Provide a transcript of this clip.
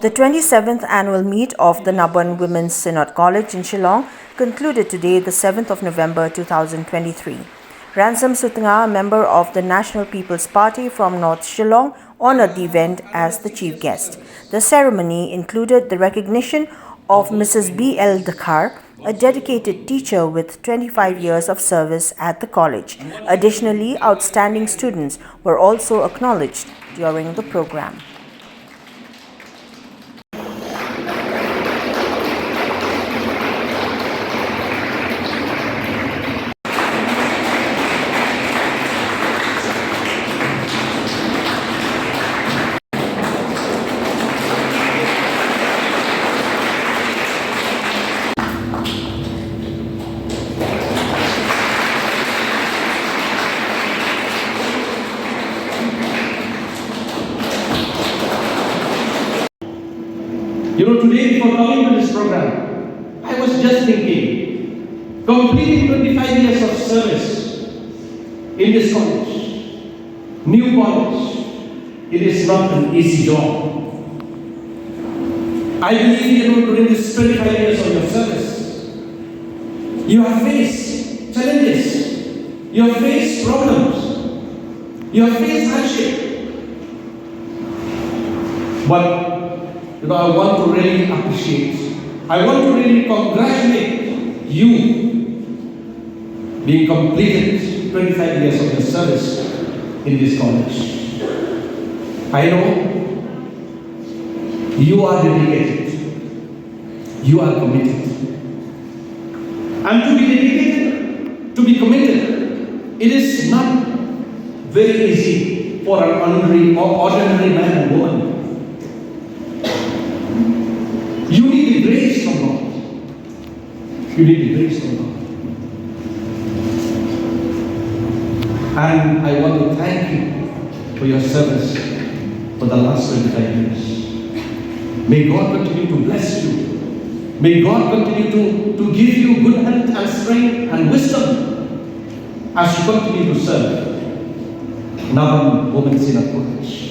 The 27th annual meet of the Nabon Women's Synod College in Shillong concluded today, the 7th of November 2023. Ransom Sutnga, a member of the National People's Party from North Shillong, honored the event as the chief guest. The ceremony included the recognition of Mrs. B L Dkhar, a dedicated teacher with 25 years of service at the college. Additionally, outstanding students were also acknowledged during the program. Today before coming to this program, I was just thinking, completing 25 years of service in this college, new college, it is not an easy job. I believe, during this 25 years of your service, you have faced challenges, you have faced problems, you have faced hardship. But I want to really appreciate, I want to really congratulate you being completed 25 years of your service in this college. I know you are dedicated, you are committed. And to be dedicated, to be committed, it is not very easy for an ordinary man and woman. You need the grace from God. You need the grace from God. And I want to thank you for your service for the last 25 years. May God continue to bless you. May God continue to give you good health and strength and wisdom as you continue to serve Nabon Women's Synod College.